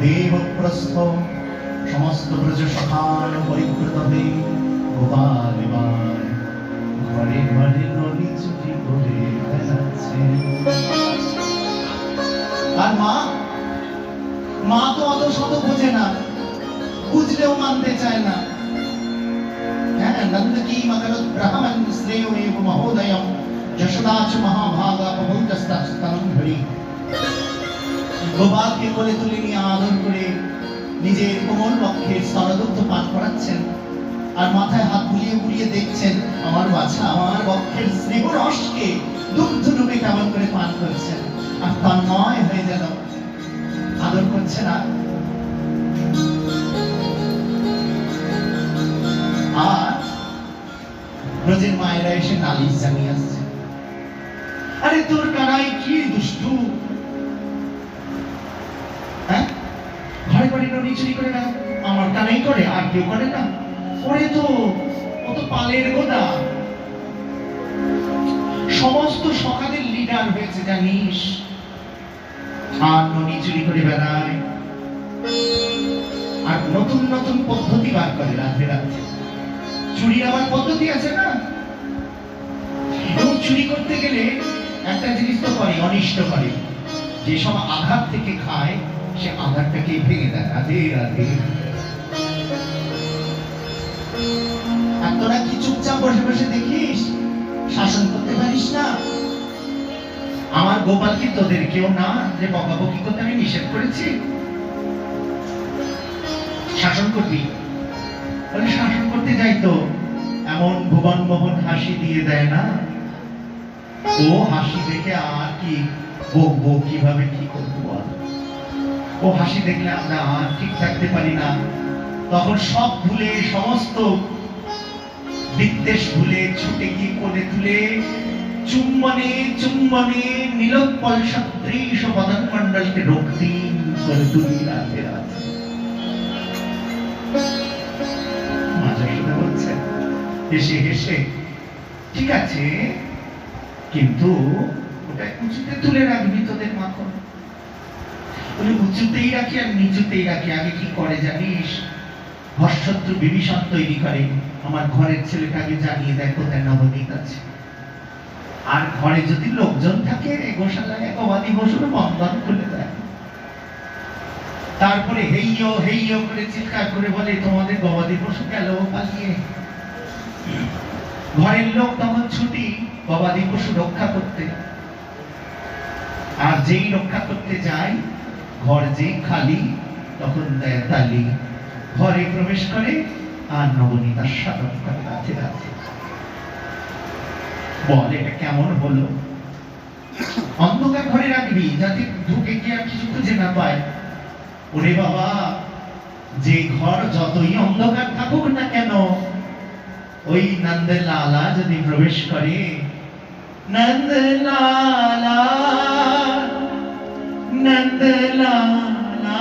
দেবপ্রস্থ সমস্ত ব্রজ সখার পরিকৃত হয়ে গোপাল এবার ঘরে ঘরে নলি চুরি করে বেড়াচ্ছে। আর মা তো অত শত বোঝে না, বুঝলেও মানতে চায় না। হ্যাঁ, নন্দকি মকরদ ব্রাহ্মণ শ্রেয় এব মহোদয়ম যশোদাচ মহাভাগা প্রভুতস্তস্তম ধরি। গোপালকে কোলে তুলে নিয়ে আদর করে নিজের কোমল বক্ষে স্তনদুগ্ধ পান করাচ্ছেন, আর মাথায় হাত বুলিয়ে বুলিয়ে দেখছেন আমার বাছা আমার বক্ষের স্নেহ রসকে দুগ্ধ রূপে কেমন করে পান করছেন, আর তন্ময় হয়ে যেন আদর করছে না। আর ব্রজের মায়েরা এসে নালিশ জানিয়ে আসছে, আরে তোর কানাই কি দুষ্টু, হ্যাঁ ঘরে ঘরে নড়ি চুরি করে না, আমার কানাই করে আর কেউ করে না, ওরে তো ও তো পালের গোদা, সমস্ত সখাদের লিডার হয়েছে জানিস, আর নড়ি চুরি করে বেড়ায়, আর নতুন নতুন পদ্ধতি বার করে রাতে রাতে। চুরি আবার পদ্ধতি আছে না, এবং চুরি করতে গেলে একটা জিনিস তো করে, অনিষ্ট করে, যেসব আঘাত থেকে খায় সে আঘাতটাকে ভেঙে দেয়। রাধে রাধে। আর তোরা কি চুপচাপ বসে বসে দেখিস, শাসন করতে পারিস না? আমার গোপাল কি তোদের কেউ না যে বকাবকি করতে আমি নিষেধ করেছি? শাসন করবি বলে শাসন করতে যাই তো এমন ভুবন মোহন হাসি দিয়ে দেয় না, ও হাসি দেখে আর কি বকবো, কিভাবে কি করবো বল? ও হাসি দেখলে আমরা আর ঠিক থাকতে পারি না, তখন সব ভুলে সমস্ত বিদ্বেষ ভুলে ছুটে গিয়ে কোলে তুলে চুম্বনে চুম্বনে নীলোৎপল সদৃশ বদন মণ্ডলকে রক্তিম করে তুলি রাতে রাতে। মা যশোদা বলছেন হেসে হেসে, ঠিক আছে কিন্তু ওটা উঁচুতে তুলে রাখবি তোদের মাখন। বলে উঁচুতেই রাখি আর নিচুতেই রাখি। আগে কি করে জানিস, হর্ষত্র বিভীষণ তৈরি করে, আমার ঘরের ছেলেটাকে জানিয়ে দেয় কোথায় নবনীত আছে, আর ঘরে যদি লোকজন থাকে গোশালায় গবাদি পশুর বন্ধন খুলে দেয়, তারপরে হেইয়ো হেইয়ো করে চিৎকার করে বলে তোমাদের গবাদি পশু গেল পালিয়ে। ঘরের লোক তখন ছুটি গবাদি পশু রক্ষা করতে, আর যেই রক্ষা করতে যায় ঘর যে খালি তখন দেয় তালি, ঘরে প্রবেশ করে আর নবনীতার স্বাগত করে রাতে রাতে। বল এটা কেমন হলো? অন্ধকার ঘরে রাখবি যাতে ঢুকে গিয়ে আর কিছু খুঁজে না পায়। ওরে বাবা, যে ঘর যতই অন্ধকার থাকুক না কেন, ওই নন্দলালা যদি প্রবেশ করে, নন্দলালা নন্দলালা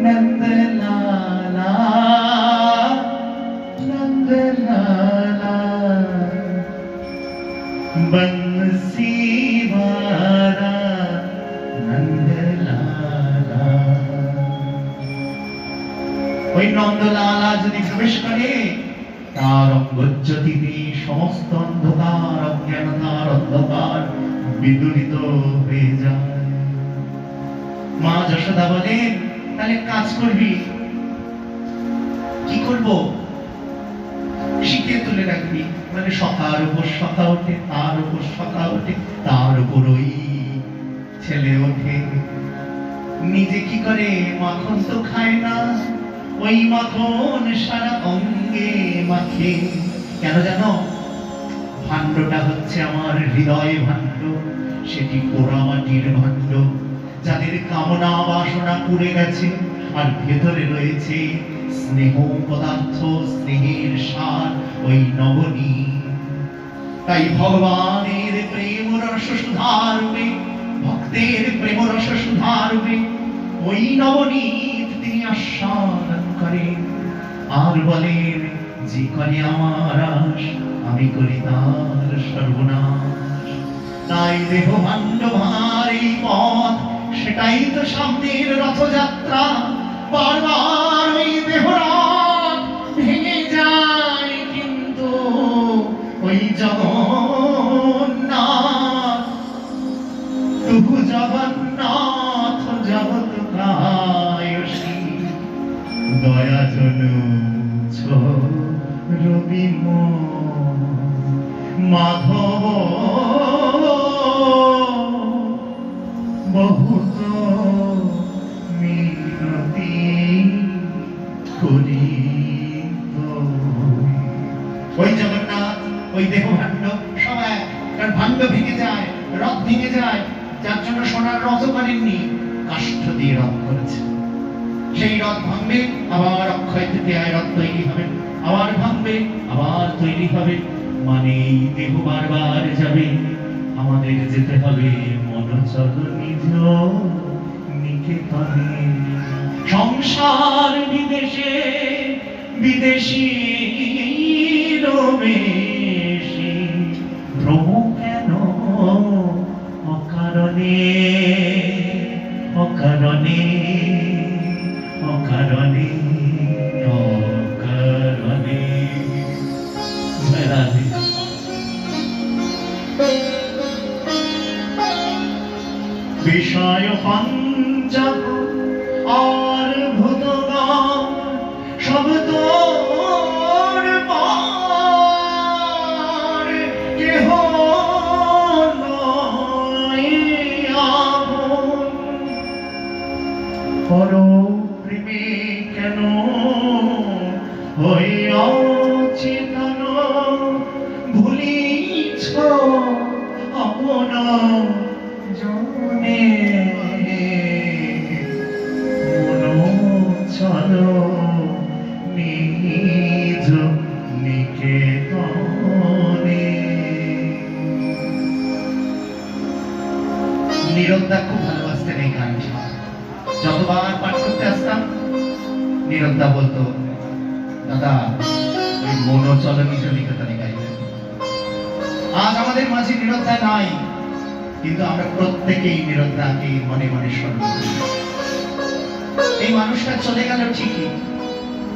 নন্দলালা নন্দলালা বংশীবালা নন্দলালা। ওই নন্দলালা যদি প্রবেশ করে, তার অঙ্গজ্যোতিতে সমস্ত অন্ধকার অজ্ঞানতার অন্ধকার বিদূরিত হয়ে যায়। মা যশোদা বলেন তাহলে কাজ করবি, কি করব? শিখে তুলে রাখবি, মানে সখার উপর সখা ওঠে, তার উপর সখা ওঠে, তার উপর ওই ছেলে ওঠে। নিজে কি করে? মাখন তো খায় না, ওই মাখন সারা অঙ্গে মাখে। কেন জানো? ভাণ্ডটা হচ্ছে আমার হৃদয় ভাণ্ড, সেটি পোড়া মাটির ভাণ্ড, যাদের কামনা বাসনা পুড়ে গেছে আর ভেতরে রয়েছে স্নেহ পদার্থ, স্নেহের সার, ওই নবনীত। তাই ভগবানের প্রেম রস সুধারবে, ভক্তের প্রেম রস সুধারবে, ওই নবনীত তিনি আস্বাদন করেন আর বলেন, যে করে আমার আশ আমি করি তার সর্বনাশ। তাই দেহ ভাণ্ড ভার এই পথ সেটা এটাই তো সামনের রথযাত্রা। বারবার ওই দেহরথ ভেঙে যায়, কিন্তু ওই জগন্নাথ, তবু জগন্নাথ জগৎ কায়সী, দয়া জনু রবি মাধব বহুত মিনতি করি। ওই জগন্নাথ, ওই দেহ ভাণ্ড সব এক, কারণ ভাণ্ড ভেঙে যায়, রথ ভেঙে যায়, যার জন্য সোনার রথ করেননি, কাষ্ঠ দিয়ে রথ করেছে। সেই রথ ভাঙবে, আবার অক্ষয় তৃতীয়ায় রথ তৈরি হবে, আবার ভাঙবে, আবার তৈরি হবে। মানে এই দেহ বারবার যাবে, আমাদের যেতে হবে মনোচল নিজ নিকেতনে। সংসার বিদেশে, বিদেশি রমেশে, ভ্রম কেন অকারণে, অকারণে, অকারণে, অকারণে। রাধে। বিষয় পঞ্চক আর ভূতগণ সব তোর পার, কেহ নয় আপন। পর প্রেমে কেন হইয়া চেতন, ভুলিছ আপন জনে। মনোচল নিজ নিকেতনে। নীরদা খুব ভালোবাসতেন এই গানটি। যতবার পাঠ করতে আসতাম, নীরদা বলতো, দাদা ওই মনোচল নিজ নিকেতনে গাইবেন। আজ আমাদের মাঝে নীরদা নাই, কিন্তু আমরা প্রত্যেকেই নীরদাকে মনে মনে স্মরণ করি। এই মানুষটা চলে গেল ঠিকই,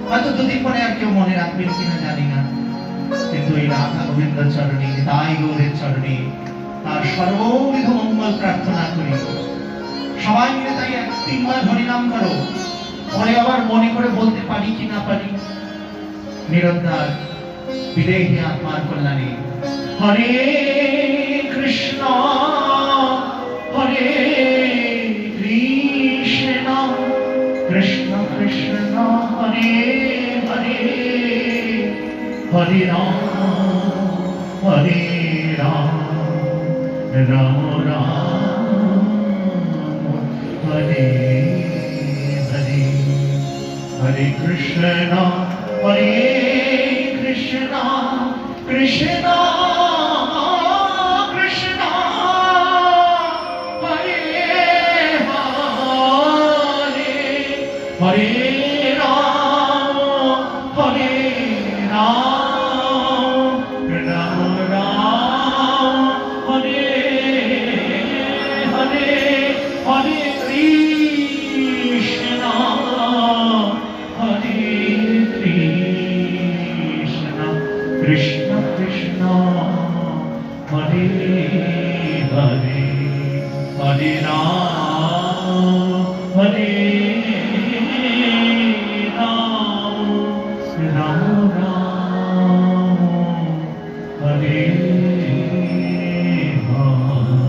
হয়তো দুদিন পরে আর কেউ মনে রাখবেন কিনা জানি না, কিন্তু এই রাধা গোবিন্দ চরণে, তাই গৌরের চরণে তার সর্ববিধ মঙ্গল প্রার্থনা করি। সবাই মিলে তাই 3 বার হরিনাম করো, পরে আবার মনে করে বলতে পারি কি না পারি। নীরদার বিদেহী আত্মার কল্যাণে হরে কৃষ্ণ, হরে কৃষ্ণ, কৃষ্ণ কৃষ্ণ হরে হরে, হরে রাম হরে রাম, রাম রাম হরে হরে, হরে কৃষ্ণ হরে কৃষ্ণ, কৃষ্ণ কৃষ্ণ হরে হরে, হরে রাম হরে রাম, রাম রাম হরে হরে, হরে কৃষ্ণ হরে কৃষ্ণ, কৃষ্ণ কৃষ্ণ হরে হরে, হরে রাম হরে রাম, রাম রাম হরে হরে।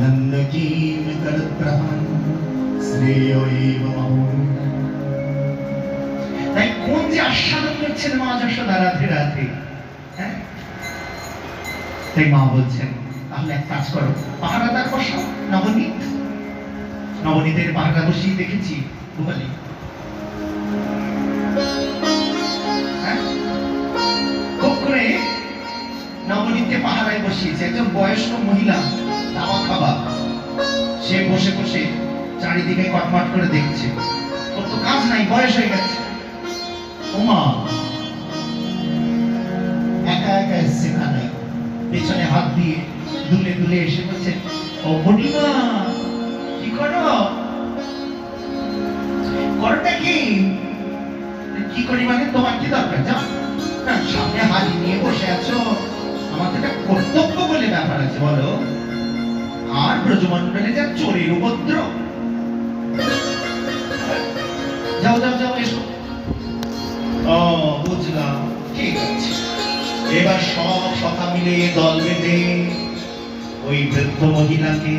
নন্দ জীব করত্রহণ শ্রেয়ৈব মহোন্নতম। তাই কোন যে আস্বাদন করছেন মা যশোদা রাধে রাধে। তাই মা বলছেন, তাহলে এক কাজ করো, পাহারাদার বসাও, নবনীত। নবনীতের পাহারা বসিয়ে দেখেছি বলি, খুব করে নবনীতকে পাহারায় বসিয়েছে একজন বয়স্ক মহিলা, দাওয়া খাবার। সে বসে বসে চারিদিকে কটমট করে দেখছে, ওর তো কাজ নাই, বয়স হয়ে গেছে। ওমা একা একা এসছে খানায়, পেছনে হাত দিয়ে দুলে দুলে এসে বলছেন, ও বুড়িমা কি করো? করোটা কি? কি করি মানে তোমার কি দরকার? যাও না, সামনে হাড়ি নিয়ে বসে আছো, আমার তো একটা কর্তব্য বলে ব্যাপার আছে বলো। আর ব্রজমণ্ডলে যা চোরের উপদ্রব, যাও যাও যাও এসো। ও বুঝলাম, ঠিক আছে। এবার সব সখা মিলে দল বেঁধে ওই বৃদ্ধ মহিলাকে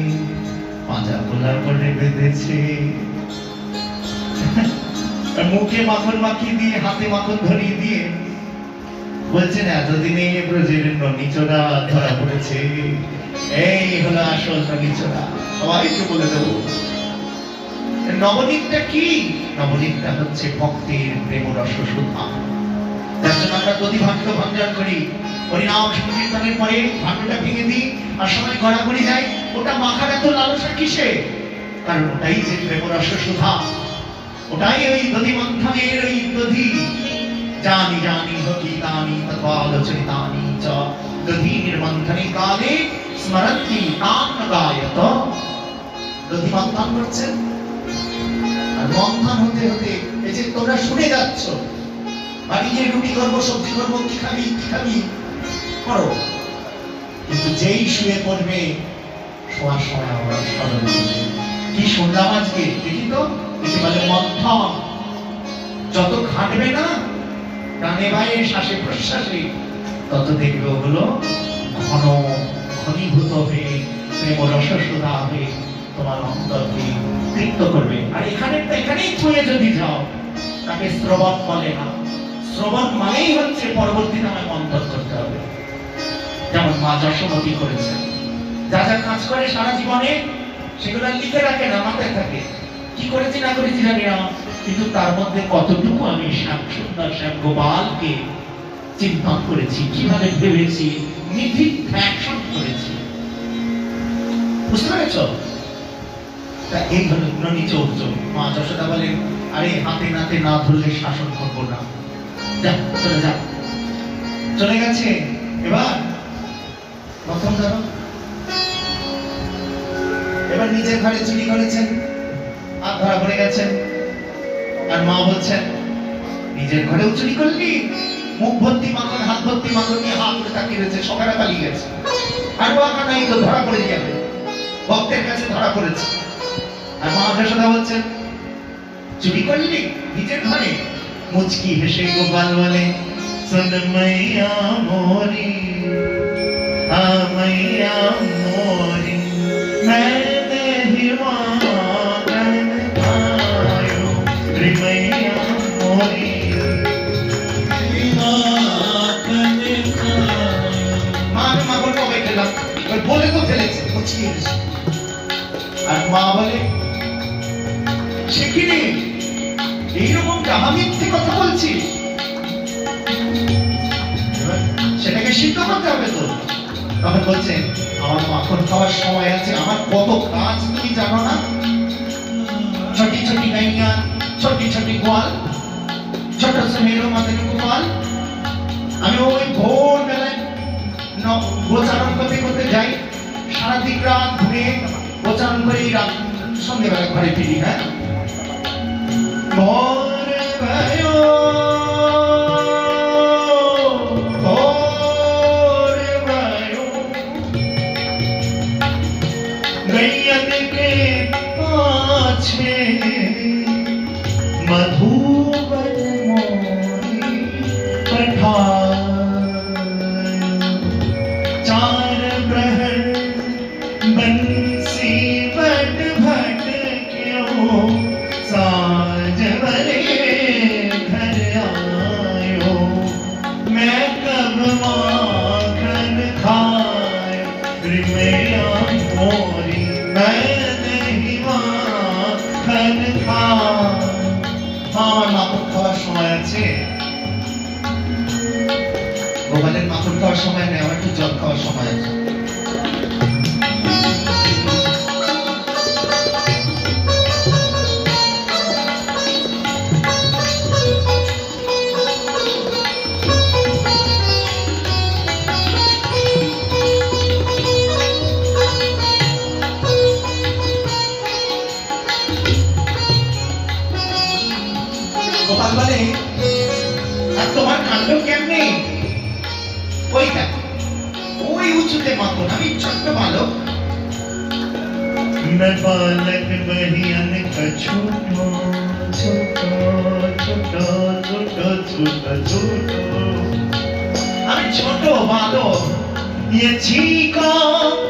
পাঁজা গোলার করে বেঁধেছে। মুখে মাখন মাখিয়ে দিয়ে, হাতে মাখন ধরিয়ে দিয়ে বলছেন, এতদিনে ব্রজের ননিচোরা ধরা পড়েছে, এই হলো আসল ননিচোরা। সবাইকে বলে দেবো। নবনীতটা কি? নবনীতটা হচ্ছে ভক্তের প্রেম রস সুধা। যার জন্য আমরা দধি ভাণ্ড ভঞ্জন করি, হরিনাম সংকীর্তনের পরে ভাণ্ডটা ভেঙে দিই আর সবাই গড়াগড়ি যায়। ওটা মাখার এত লালসা কিসে? কারণ ওটাই যে প্রেম রস সুধা, ওটাই ওই দধি মন্থনের ওই দধি। জানি জানি হকিতানি তদ্বালোচনিতানি চ দধি নির্মন্থনে কালে স্মরন্তি তাম গায়ত। দধি মন্থন করছেন, আর মন্থন হতে হতে এই যে তোমরা শুনে যাচ্ছ, বাড়ি গিয়ে রুটি করবো, সবজি করবো, কি খাবি কি খাবি করো, কিন্তু যেই শুয়ে পড়বে শোয়ার সময় আমরা স্মরণ করবে, কি শুনলাম আজকে, দেখি তো, একে বলে মন্থন। যত ঘাটবে না প্রাণে বায়ে শ্বাসে প্রশ্বাসে, তত দেখবে ওগুলো ঘন ঘনীভূত হয়ে প্রেম রস সুধা হয়ে তোমার অন্তরকে তৃপ্ত করবে। আর এখানেই ছুঁয়ে যদি যাও, তাকে শ্রবণ বলে না। শ্রবণ মানেই হচ্ছে পরবর্তী নামে মন্থন করতে হবে। যেমন মা যশোমতী করেছেন, যা যা কাজ করে সারা জীবনে সেগুলো লিখে রাখে না, মাথায় থাকে। কি করেছি না করেছি জানি না, কিন্তু তার মধ্যে কতটুকু আমি শ্যাম সুন্দর শ্যাম গোপালকে চিন্তন করেছি, কিভাবে ভেবেছি, নিধিক অ্যাকশন করেছি। বুঝতে পেরেছ? তা এই হলো ননী চৌর্য। মা যশোদা বলেন, আরে হাতে নাতে না ধরলে শাসন করবো না, যা চলে যা। চলে গেছে। এবার প্রথম ধরো, এবার নিজের ঘরে চুরি করেছেন আর ধরা পড়ে গেছেন, আর মা বলছেন, নিজের ঘরেও চুরি করলি? মুখ ভর্তি মাখন, হাত ভর্তি মাখন নিয়ে হাত করে তাকিয়ে রয়েছে, সকালে পালিয়ে গেছে। আর ও আঁকা নাই তো, ধরা পড়ে যাবে, ভক্তের কাছে ধরা পড়েছে। আর মা যশোদা বলছেন, চুরি করলি নিজের ঘরে? মুচকি হেসে গোপাল বলে, শোন মাইয়া মোরি, মাইয়া মোরি, मैंने ही मांगन आयो, रे मैया मोरी, मांगन आयो। মা আমি মাখন কবে খেলাম? বলে তো ফেলেছে, মুচকি হেসে। আর মা বলে, সে কি রে, এইরকম ডাহা মিথ্যে কথা বলছিস? সেটাকে সিদ্ধ করতে হবে তো। তখন বলছে, আমার মাখন খাওয়ার সময় আছে, আমার কত কাজ তুমি জানো না? ছোটি ছোটি গাইয়া, ছোটি ছোটি গোয়াল, ছোট সে মেরো মাদের গোপাল। আমি ওই ভোর বেলায় গোচারণ করতে করতে যাই, সারাদিন রাত ঘুরে গোচারণ করে রাত সন্ধ্যেবেলা ঘরে ফিরি। হ্যাঁ, ভোর भयो, भोर भयो, गैयन के पाछे मधुबन मोरी पठार, चार प्रहर बंसी बट भट क्यों, साज बरे घर आयो, मैं कब माखन खाए, रे मैया मोरी, मैं नहीं माखन खाए। আমার মাখন খাওয়ার সময় আছে, গোপালের মাখন খাওয়ার সময় নেই, আমার একটু জল খাওয়ার সময় আছে। জানলো কেমনে? ওই দেখো, ওই উঁচুতে মাখন, আমি ছোট্ট বালক। मैं बालक बहियन का छोटो छोटो छोटो छोटो छोटो छोटो আমি ছোট বালক। ये चीका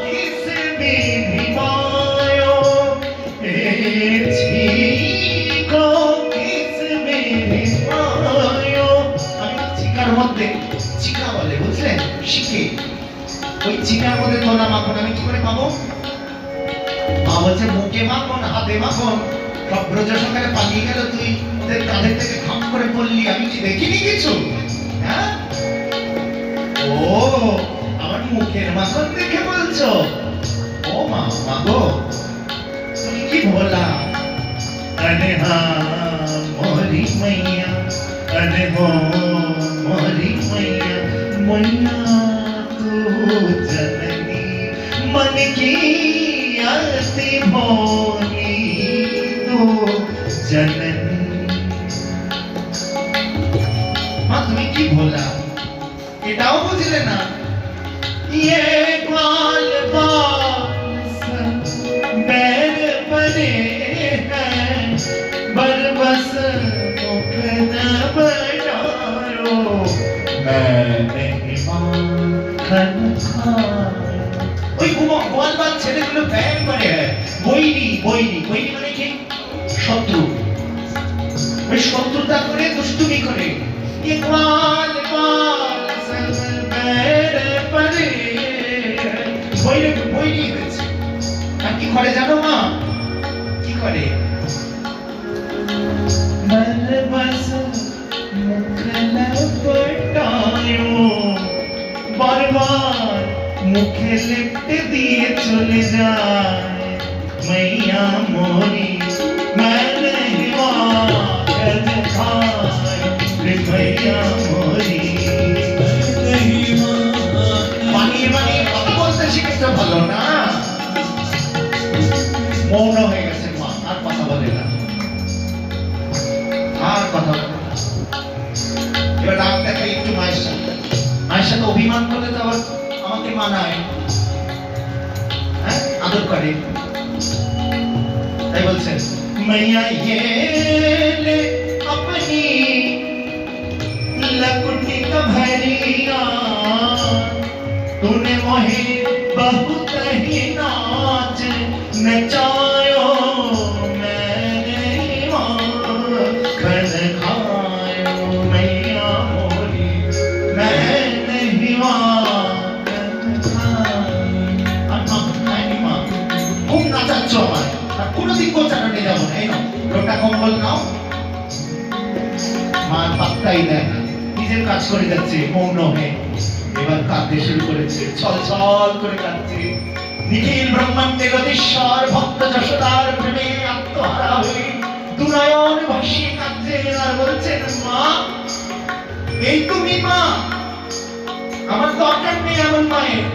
किसमें भिमायो ये चीका किसमें भिमायो আমি চিকার মধ্যে, চিকা বলে বুঝলেন, শিখে, ওই চিকার মধ্যে তোলা মাখন আমি কি করে পাবো? মা বলছে মুখে মাখন, হাতে মাখন, সব ব্রজ সকালে পালিয়ে গেল, তুই ওদের কাঁধের থেকে খাম করে পড়লি, আমি কি দেখিনি কিছু? হ্যাঁ, ও আমার মুখের মাখন দেখে বলছো? ও মা, মা গো, তুমি কি ভোলা। अरे हाँ मोरी मैया अरे हो मोरी मैया मैया तू जननी मन की आरती भोली तू जननी মা তুমি কি ভোলা, এটাও বুঝলে না? ये ग्वाल बास बैर बने हैं बरबस मुख न बनायो मैं नहीं माखन खाया ওই গোয়ালবাদ ছেলেগুলো ব্যাগ করে বইনি বইনি বইনি মানে কি? শত্রু। ওই শত্রুতা করে, দুষ্টুমি করে। ये ग्वालबाद सब बैर बने বইনি বইনি হয়েছে। আর কি করে জানো মা? কি করে? बरबस मुख न बनायो बार बार मुखे लिपट दिए चले जाए मैया मोरी मैं नहीं माखन खाए रे मैया मोरी नहीं বানিয়ে বানিয়ে কথা বলতে শিখেছো, ভালো না? মৌন হয়ে গেছে মা, আর কথা বলে না, আর কথা বলে না। এবার রাগ দেখাই একটু মায়ের সাথে। মায়ের সাথে অভিমান করলে তো আবার আমাকে মানায়, হ্যাঁ, আদর করে। তাই বলছেন मैया ये ले अपनी लकुटी का भरिया तूने मोहे बहुत ही नाच नचायो मैंने माखन खायो मैया मोरी मैं नहीं माखन खायो আর মা খায়নি মা, খুব নাচাচ্ছ আমার, আর কোনোদিন গোচারণে যাবো না। এই নাও লোটা কম্বল নাও। মা পাত্তাই দেয় না, নিজের কাজ করে যাচ্ছে মৌন হয়ে। এবার কাঁদতে শুরু করেছে, ছল ছল করে কাঁদছে। নিখিল ব্রহ্মাণ্ডের অধীশ্বর ভক্ত যশোদার প্রেমে আত্মহারা হয়ে দুনয়ন ভাসিয়ে কাঁদছেন আর বলছেন, মা এই তুমি মা, আমার দরকার নেই এমন মায়ের।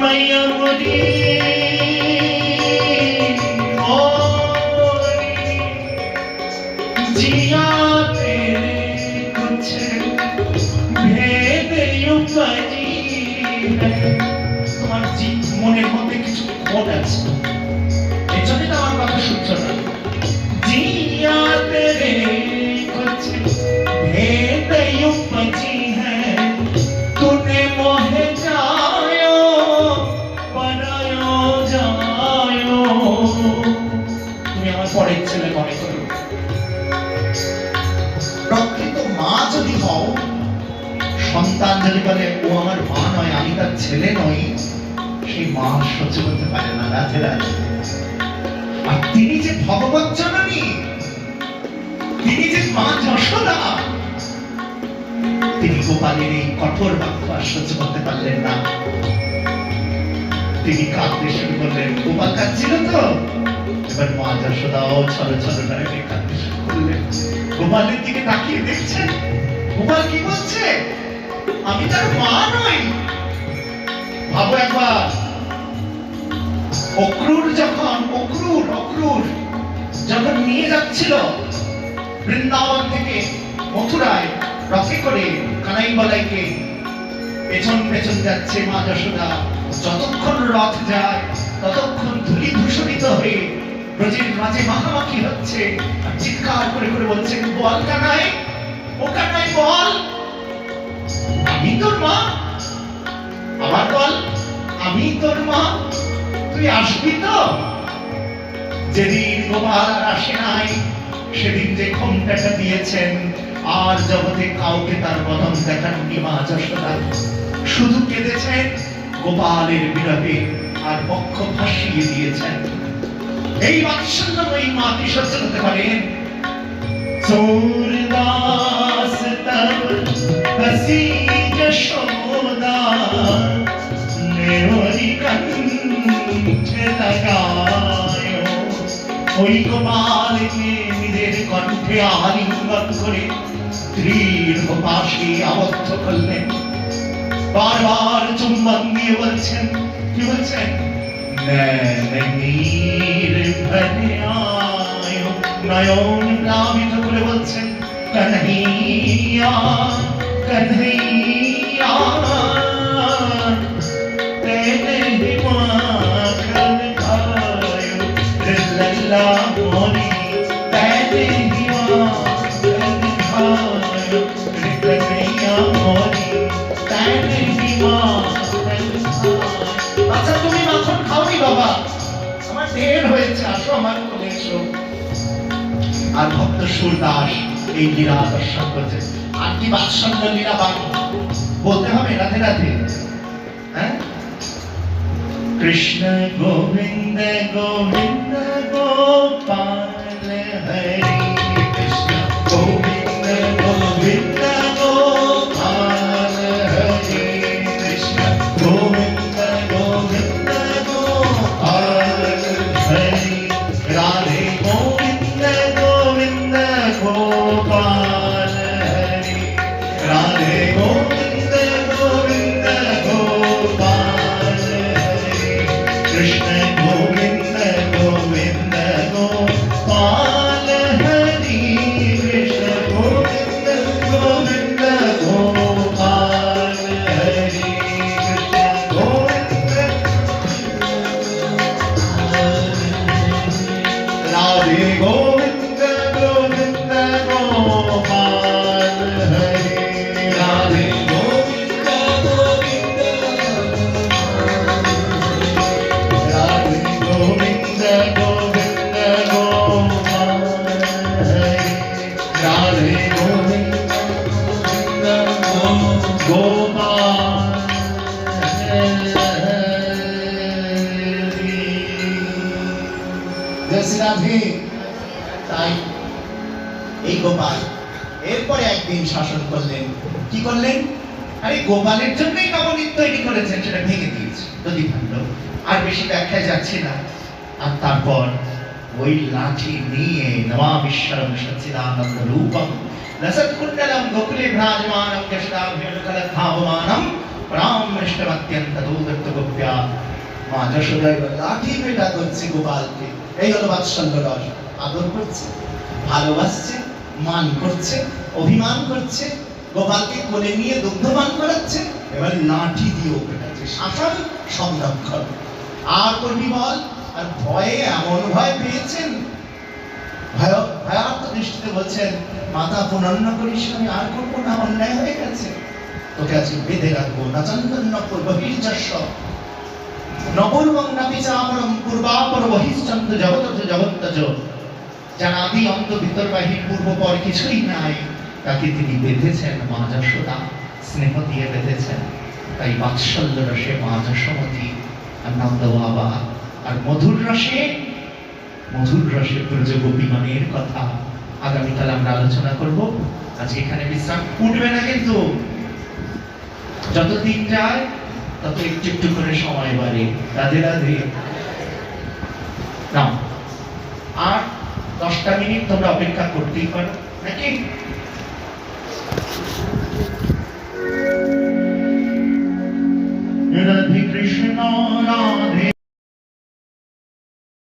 मैया मोरी मोरी जिया तेरे कुछ भेद उपजी है তোমার মনের মধ্যে কিছু খোট আছে, এই জন্যই তো আমার কথা শুনছো না। जिया तेरे कुछ भेद उपजी है तूने मोहे जायो बनायो जायो তুমি আমার পরের ছেলে মনে করো। প্রকৃত মা যদি হও, সন্তান যদি বলে ও আমার মা নয়, আমি তার ছেলে নই, সেই মা সহ্য করতে পারে না, রাধে রাধে। আর তিনি যে ভগবৎ জননী, তিনি যে মা যশোদা, তিনি গোপালের এই কঠোর বাক্য আর সহ্য করতে পারলেন না। তিনি কাঁদতে শুরু করলেন। গোপাল কাঁদছিল তো, এবার মা যশোদাও ছলো ছলো নয়নে কাঁদতে শুরু করলেন। গোপালের দিকে তাকিয়ে দেখছেন গোপাল কি বলছে, আমি তার মা নই। ভাবো একবার, অক্রূর যখন নিয়ে যাচ্ছিল বৃন্দাবন থেকে মথুরায়, রথে করে কানাই বলাইকে পেছন পেছন যাচ্ছে মা যশোদা। যতক্ষণ রথ যায় ততক্ষণ ধূলি ধূসরিত হয়ে ব্রজের মাঝে মাখামাখি হচ্ছে, আর চিৎকার করে করে বলছেন, বল কানাই, ও কানাই বল, আমি তোর মা। আবার বল, আমি তোর মা, তুই আসবি তো? যেদিন গোপাল আর আসে নাই, সেদিন যে ঘোমটাটা দিয়েছেন, আর জগতে কাউকে তার বদন দেখাননি মা যশোদা। শুধু কেঁদেছেন গোপালের বিরহে, আর পক্ষ ভাসিয়ে দিয়েছেন। এই বাৎসল্যময়ী মা কি সহ্য করতে পারেন? सूरदास तब हसी यशोदा नेवरी कंठ लगायो। ওই গোপালকে নিজের কণ্ঠে আলিঙ্গন করে দৃঢ় পাশে আবদ্ধ করলেন। বারবার চুম্বন দিয়ে বলছেন, কি বলছেন? নীর ভরে আয়ো, নয়ন প্লাবিত করে বলছেন, কন্হैया कन्हैया तेरे ही माखन खायो, लल्ला मोरी तेरे ही माखन खायो, कन्हैया मोरी तेरे ही माखन खायो। আচ্ছা তুমি মাখন খাওনি বাবা, আমার ঢের হয়েছে, আসো আমার কোলে এসো। আর ভক্ত সুরদাস এই লীলা দর্শন করছে। আর কি বাৎসল্য লীলা বলতে হবে রাধে রাধে। হ্যাঁ, কৃষ্ণ গোবিন্দ গোবিন্দ গোপাল হরি, কৃষ্ণ গোবিন্দ গোবিন্দ গোপাল হরি, কৃষ্ণ গোবিন্দ গোবিন্দ গোপাল হরি, রাধে গোবিন্দ গোবিন্দ গোপাল হরি, রাধে গোবিন্দ গোবিন্দ গোপাল হরি, কৃষ্ণ গোবিন্দ গোবিন্দ গোপাল হরি, কৃষ্ণ গোবিন্দ গোবিন্দ গোপাল হরি, কৃষ্ণ গোবিন্দ রাধে গোবিন্দ গোবিন্দ গোপাল হরি, রাধে গোবিন্দ গোবিন্দ রাধে গোবিন্দ গোবিন্দ গোপাল হরি, রাধে গোবিন্দ গোবিন্দ গোপাল হরি। জয় শ্রী রাধে। তাই এই গোপাল এরপরে একদিন শাসন করলেন। কি করলেন? আরে গোপালের জন্যই নবনীত তৈরি করেছেন, সেটা ভেঙে দিয়েছে নদী ভাণ্ড। আর বেশি ব্যাখ্যায় যাচ্ছি না। আর তারপর ওই লাঠি নিয়ে নমামিশ্বরম সচ্চিদানন্দ রূপম লসৎকুণ্ডলম গোকুলে ভ্রাজমানম যশোদাভ্যনুকলধাবমানম পরামৃষ্টমত্যন্ত দূরত্ব গোপ্যা। মা যশোদা লাঠি পেটা করছে গোপালকে। এই হলো বাৎসল্য রস। আদর করছে, ভালোবাসছে, মান করছে, অভিমান করছে, গোপালকে কোলে নিয়ে দুগ্ধপান করাচ্ছে, এবার লাঠি দিয়েও পেটাচ্ছে। শাসন সংরক্ষণ। আর করবি বল? আর ভয়ে এমন ভয় পেয়েছেন, ভয়ার্থ দৃষ্টিতে বলছেন, মাতা পুনর্ন করিস, আমি আর করবো না, অন্যায় হয়ে গেছে, তোকে আজকে বেঁধে রাখবো। নাচন্দন্য পূর্বহির্যস্ব নবর্বং নাপিচা আমরম পূর্বাপর বহিশ্চন্দ্র জগতজ জগত্তজ। যার আদি অন্ত ভিতর বাহির পূর্ব পর কিছুই নাই, তাকে তিনি বেঁধেছেন মা যশোদা, স্নেহ দিয়ে বেঁধেছেন। তাই বাৎসল্য রসে মা যশোমতী আর নন্দ বাবা, আর মধুর রসে ব্রজ গোপীগণের কথা আগামীকাল আমরা আলোচনা করব। আজ এখানে বিশ্রাম। উঠবে না কিন্তু, যত দিন যায় তত একটু একটু করে সময় বাড়ে। রাধে রাধে। নাও, আর 10টা মিনিট তোমরা অপেক্ষা করতেই পারো নাকি? রাধে কৃষ্ণ